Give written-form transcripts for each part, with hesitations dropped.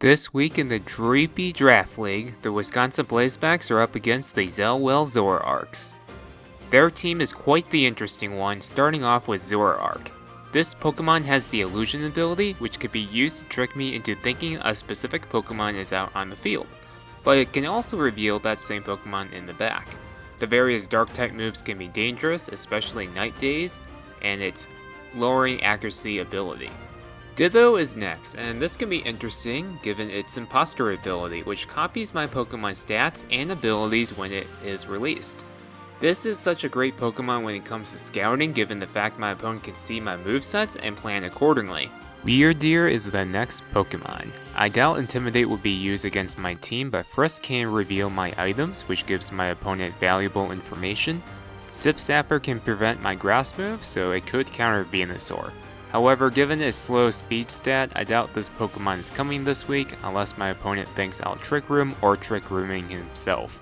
This week in the Dreepy Draft League, the Wisconsin Blazebacks are up against the Zellwood Zoroarks. Their team is quite the interesting one, starting off with Zoroark. This Pokemon has the illusion ability, which could be used to trick me into thinking a specific Pokemon is out on the field, but it can also reveal that same Pokemon in the back. The various Dark-type moves can be dangerous, especially Night Days, and its lowering accuracy ability. Ditto is next, and this can be interesting given its Imposter ability, which copies my Pokemon stats and abilities when it is released. This is such a great Pokemon when it comes to scouting, given the fact my opponent can see my movesets and plan accordingly. Weirdeer is the next Pokemon. I doubt Intimidate will be used against my team, but Frisk can reveal my items, which gives my opponent valuable information. Sip Sapper can prevent my grass move, so it could counter Venusaur. However, given its slow speed stat, I doubt this Pokemon is coming this week unless my opponent thinks I'll Trick Room or Trick Rooming himself.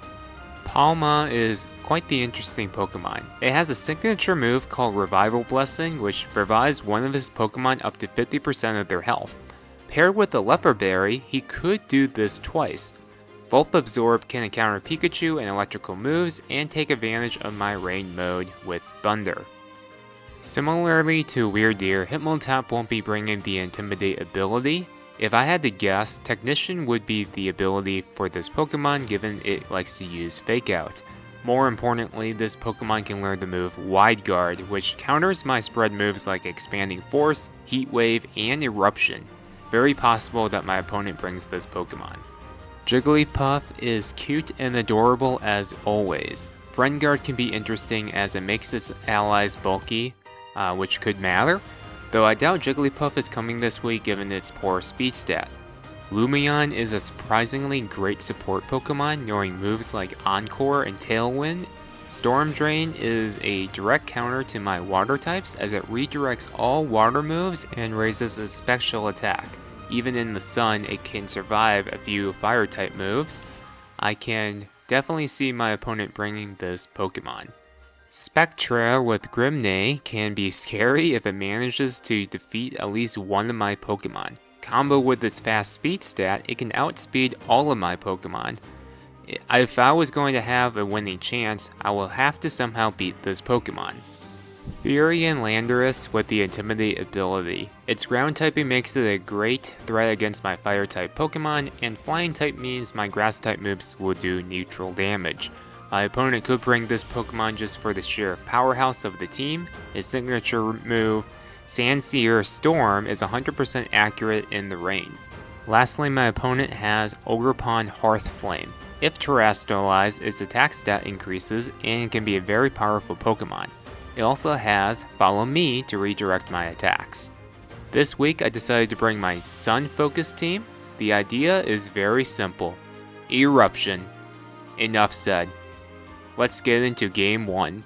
Palma is quite the interesting Pokemon. It has a signature move called Revival Blessing, which provides one of his Pokemon up to 50% of their health. Paired with the Leopard Berry, he could do this twice. Volt Absorb can encounter Pikachu and electrical moves and take advantage of my rain mode with Thunder. Similarly to Weirdeer, Hitmontop won't be bringing the Intimidate ability. If I had to guess, Technician would be the ability for this Pokemon given it likes to use Fake Out. More importantly, this Pokemon can learn the move Wide Guard, which counters my spread moves like Expanding Force, Heat Wave, and Eruption. Very possible that my opponent brings this Pokemon. Jigglypuff is cute and adorable as always. Friend Guard can be interesting as it makes its allies bulky, which could matter, though I doubt Jigglypuff is coming this week given its poor speed stat. Lumion is a surprisingly great support Pokemon, knowing moves like Encore and Tailwind. Storm Drain is a direct counter to my water types as it redirects all water moves and raises its special attack. Even in the sun, it can survive a few fire type moves. I can definitely see my opponent bringing this Pokemon. Spectrier with Grimnay can be scary if it manages to defeat at least one of my Pokemon. Combo with its fast speed stat, it can outspeed all of my Pokemon. If I was going to have a winning chance, I will have to somehow beat this Pokemon. Furion Landorus with the Intimidate ability. Its ground typing makes it a great threat against my fire type Pokemon, and flying type means my grass type moves will do neutral damage. My opponent could bring this Pokemon just for the sheer powerhouse of the team. His signature move, Sandsear Storm, is 100% accurate in the rain. Lastly, my opponent has Ogerpon Hearthflame. If terrestrialized, its attack stat increases and can be a very powerful Pokemon. It also has Follow Me to redirect my attacks. This week I decided to bring my Sun-focused team. The idea is very simple. Eruption. Enough said. Let's get into game 1.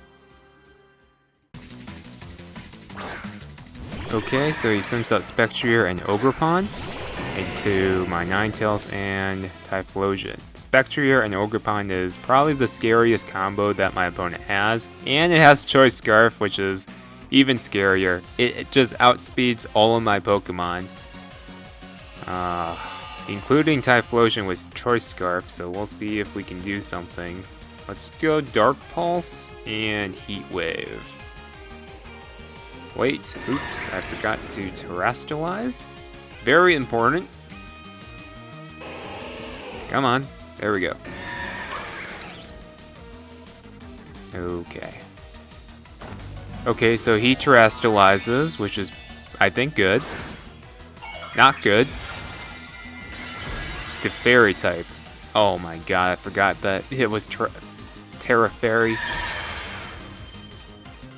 Okay, so he sends out Spectrier and Ogerpon into my Ninetales and Typhlosion. Spectrier and Ogerpon is probably the scariest combo that my opponent has, and it has Choice Scarf, which is even scarier. It just outspeeds all of my Pokemon, including Typhlosion with Choice Scarf, so we'll see if we can do something. Let's go Dark Pulse and Heat Wave. Wait, oops, I forgot to terrestrialize. Very important. Come on, there we go. Okay, so he terrestrializes, which is, I think, good. Not good. The Fairy type. Oh my god, I forgot that it was Terra Fairy.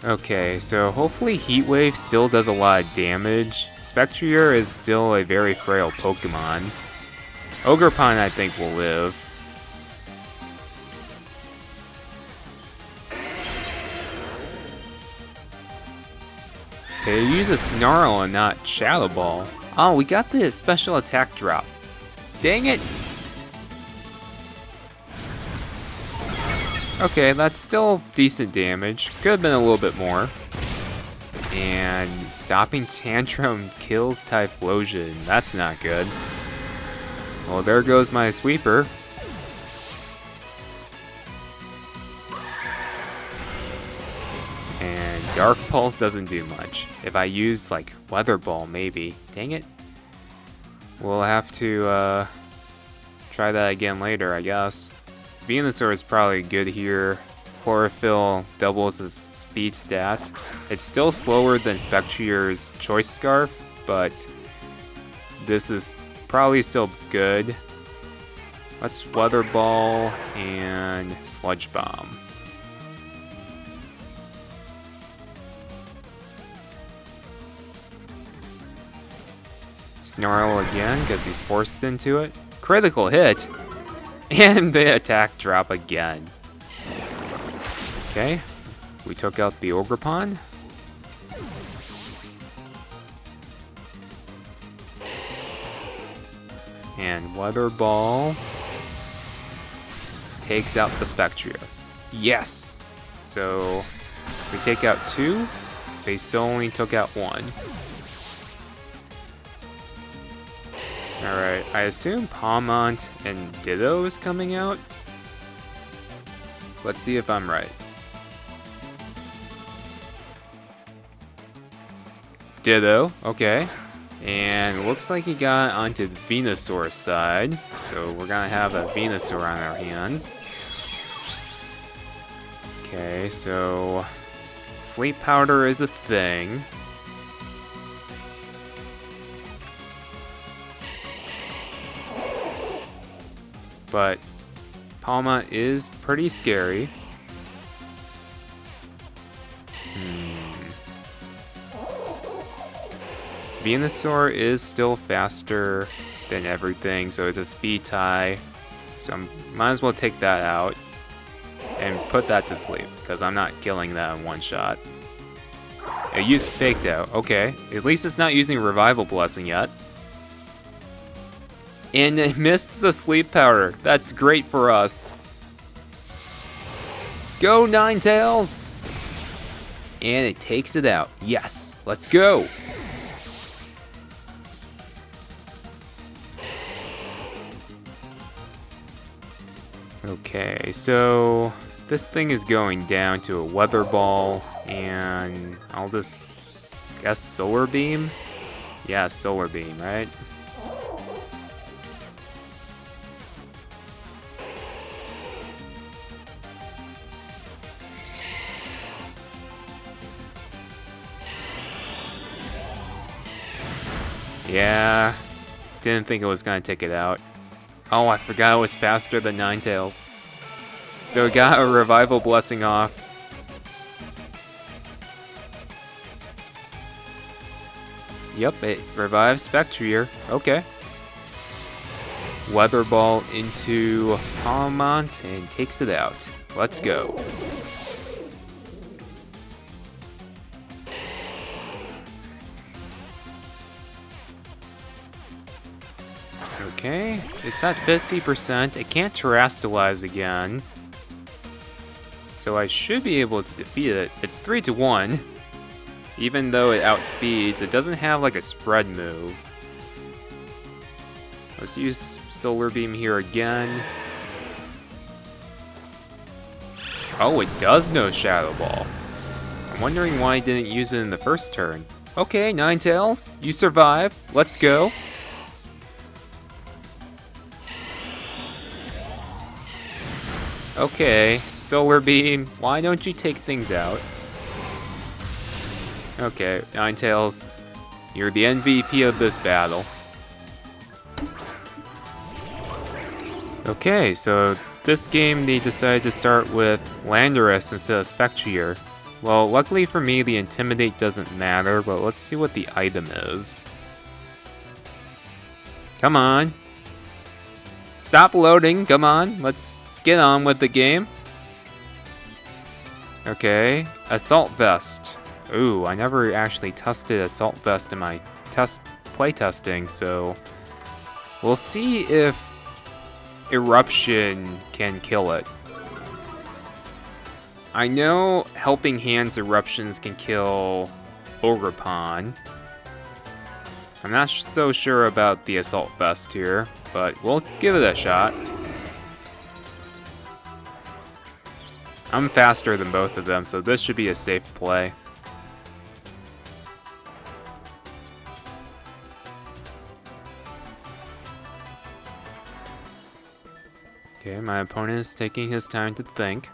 Okay, so hopefully Heat Wave still does a lot of damage. Spectrier is still a very frail Pokemon. Ogerpon, I think, will live. Okay, use a Snarl and not Shadow Ball. Oh, we got the special attack drop. Dang it! Okay, that's still decent damage. Could have been a little bit more. And Stopping Tantrum kills Typhlosion. That's not good. Well, there goes my sweeper. And Dark Pulse doesn't do much. If I use, like, Weather Ball, maybe. Dang it. We'll have to, try that again later, I guess. Venusaur is probably good here. Chlorophyll doubles his speed stat. It's still slower than Spectrier's Choice Scarf, but this is probably still good. Let's Weather Ball and Sludge Bomb. Snarl again, because he's forced into it. Critical hit! And the attack drop again. Okay, we took out the Ogrepon. And Weather Ball takes out the Spectrier. Yes! So, we take out 2. They still only took out 1. Alright, I assume Palmont and Ditto is coming out. Let's see if I'm right. Ditto, okay. And looks like he got onto the Venusaur side. So we're gonna have a Venusaur on our hands. Okay, so Sleep Powder is a thing. But Palma is pretty scary. Venusaur is still faster than everything, so it's a speed tie. So I might as well take that out and put that to sleep, because I'm not killing that in one shot. It used Faked Out. Okay, at least it's not using Revival Blessing yet. And it missed the Sleep Powder. That's great for us. Go, Ninetales! And it takes it out. Yes, let's go! Okay, so this thing is going down to a Weather Ball, and I'll just guess Solar Beam? Yeah, Solar Beam, right? Yeah, didn't think it was gonna take it out. Oh, I forgot it was faster than Ninetales. So it got a Revival Blessing off. Yep, it revives Spectrier. Okay. Weather Ball into Palmont and takes it out. Let's go. Okay, it's at 50%. It can't Terrastalize again. So I should be able to defeat it. It's 3-1. Even though it outspeeds, it doesn't have like a spread move. Let's use Solar Beam here again. Oh, it does know Shadow Ball. I'm wondering why I didn't use it in the first turn. Okay, Ninetales, you survive. Let's go. Okay, Solar Beam, why don't you take things out? Okay, Ninetales, you're the MVP of this battle. Okay, so this game they decided to start with Landorus instead of Spectrier. Well, luckily for me, the Intimidate doesn't matter, but let's see what the item is. Come on. Stop loading, come on, let's get on with the game. Okay, Assault Vest. Ooh, I never actually tested Assault Vest in my playtesting, so we'll see if Eruption can kill it. I know Helping Hands Eruptions can kill Ogrepon. I'm not so sure about the Assault Vest here. but we'll give it a shot. I'm faster than both of them, so this should be a safe play. Okay, my opponent is taking his time to think.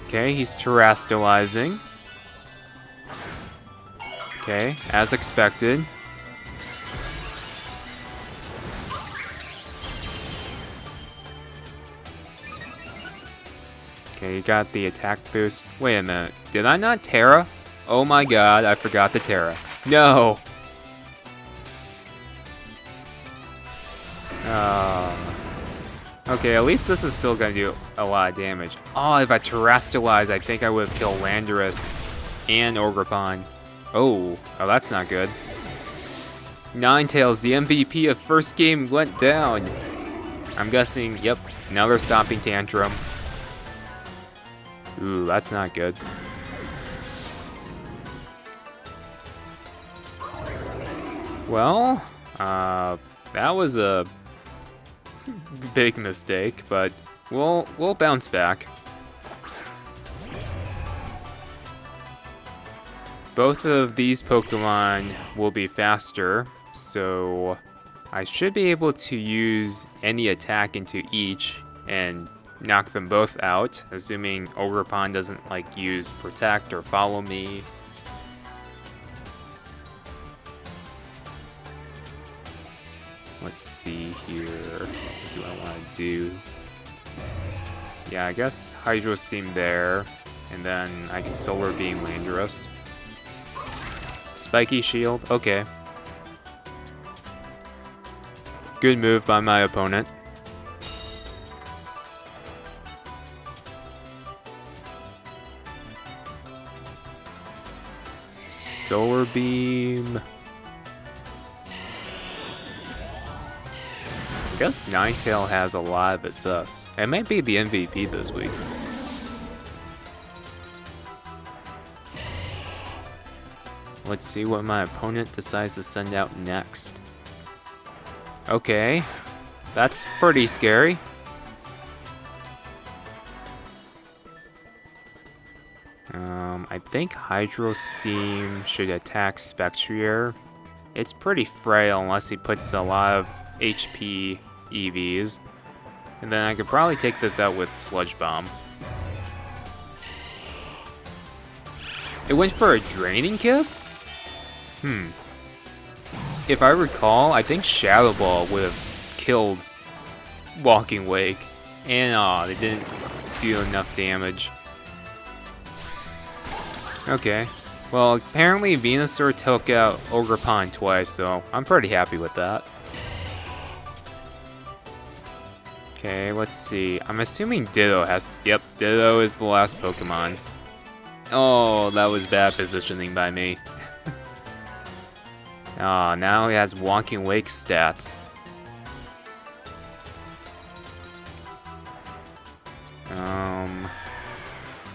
Okay, he's terastallizing. Okay, as expected. Okay, you got the attack boost. Wait a minute, did I not Terra? Oh my god, I forgot the Terra. No! Okay, at least this is still gonna do a lot of damage. Oh, if I terastallize, I think I would have killed Landorus and Ogerpon. Oh, that's not good. Ninetales, the MVP of first game, went down. I'm guessing, yep, another stomping tantrum. Ooh, that's not good. Well, that was a big mistake, but we'll bounce back. Both of these Pokemon will be faster, so I should be able to use any attack into each and knock them both out, assuming Ogerpon doesn't like use Protect or Follow Me. Let's see here. What do I want to do? Yeah, I guess Hydro Steam there, and then I can Solar Beam Landorus. Spiky Shield, okay. Good move by my opponent. Solar Beam. I guess Ninetales has a lot of assists. It might be the MVP this week. Let's see what my opponent decides to send out next. Okay, that's pretty scary. I think Hydro Steam should attack Spectrier. It's pretty frail unless he puts a lot of HP EVs. And then I could probably take this out with Sludge Bomb. It went for a Draining Kiss? If I recall, I think Shadow Ball would have killed Walking Wake. And they didn't do enough damage. Okay. Well, apparently Venusaur took out Ogerpon twice, so I'm pretty happy with that. Okay, let's see. I'm assuming Ditto has to... Yep, Ditto is the last Pokemon. Oh, that was bad positioning by me. Now he has Walking Wake stats.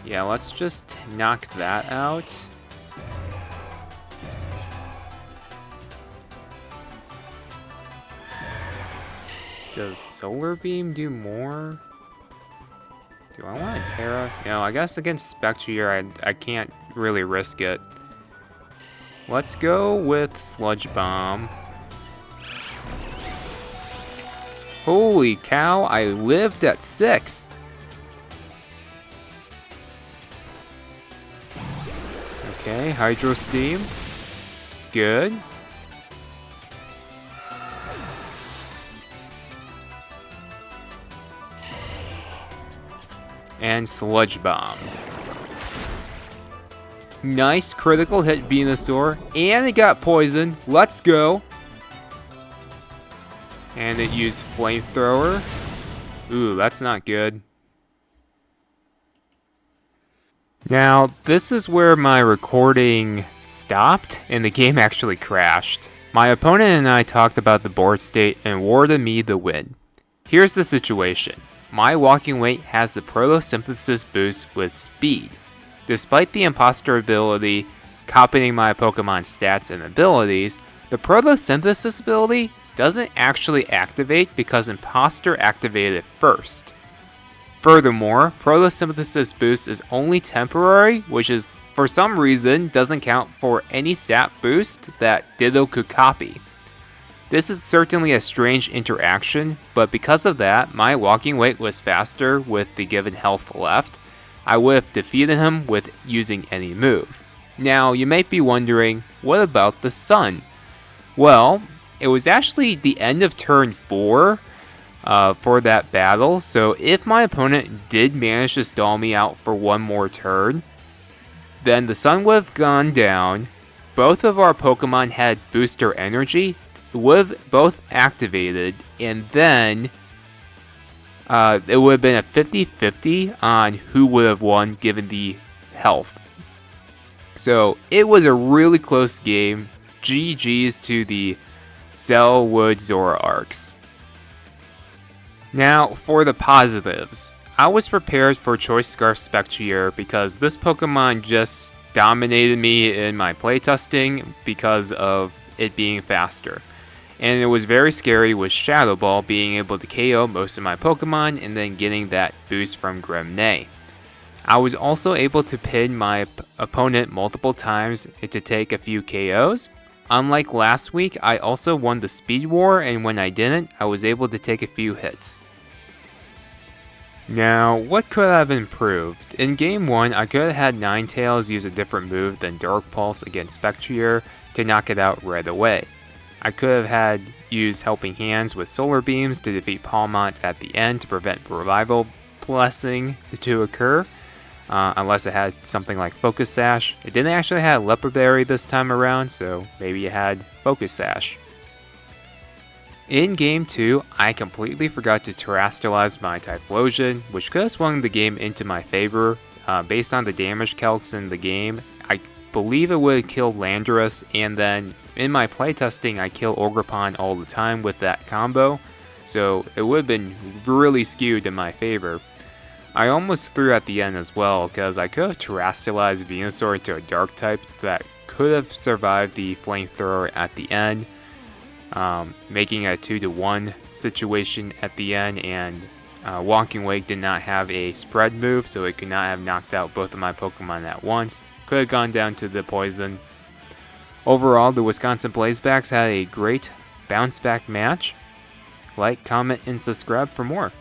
Yeah, let's just knock that out. Does Solar Beam do more? Do I want to Terra? No, I guess against Spectrier, I can't really risk it. Let's go with Sludge Bomb. Holy cow, I lived at 6. Okay, Hydro Steam. Good. And Sludge Bomb. Nice critical hit Venusaur, and it got poisoned. Let's go. And it used Flamethrower. Ooh, that's not good. Now, this is where my recording stopped and the game actually crashed. My opponent and I talked about the board state and awarded me the win. Here's the situation. My Walking Wake has the Photosynthesis boost with speed. Despite the Imposter ability copying my Pokemon's stats and abilities, The photosynthesis ability doesn't actually activate because Imposter activated it first. Furthermore, photosynthesis boost is only temporary, which is for some reason doesn't count for any stat boost that Ditto could copy. This is certainly a strange interaction, but because of that, my walking weight was faster with the given health left. I would have defeated him with using any move. Now, you might be wondering, what about the sun? Well, it was actually the end of turn 4 for that battle, so if my opponent did manage to stall me out for one more turn, then the sun would have gone down, both of our Pokemon had booster energy, it would have both activated, and then it would have been a 50-50 on who would have won given the health. So it was a really close game. GG's to the Zellwood Zoroarks. Now for the positives. I was prepared for Choice Scarf Spectrier because this Pokemon just dominated me in my playtesting because of it being faster. And it was very scary with Shadow Ball being able to KO most of my Pokemon and then getting that boost from Grimnay. I was also able to pin my opponent multiple times to take a few KOs. Unlike last week, I also won the Speed War, and when I didn't, I was able to take a few hits. Now, what could I have improved? In Game 1, I could have had Ninetales use a different move than Dark Pulse against Spectrier to knock it out right away. I could have had used Helping Hands with Solar Beams to defeat Palmont at the end to prevent Revival Blessing to occur, unless it had something like Focus Sash. It didn't actually have Leopard Berry this time around, so maybe it had Focus Sash. In Game 2, I completely forgot to terrestrialize my Typhlosion, which could have swung the game into my favor. Based on the damage calcs in the game, I believe it would have killed Landorus, and then in my playtesting I kill Ogerpon all the time with that combo, so it would have been really skewed in my favor. I almost threw at the end as well, because I could have terrestrialized Venusaur into a dark type that could have survived the flamethrower at the end, making a 2-to-1 situation at the end, and Walking Wake did not have a spread move, so it could not have knocked out both of my Pokemon at once. Could have gone down to the poison. Overall, the Wisconsin Blazebacks had a great bounce back match. Like, comment, and subscribe for more.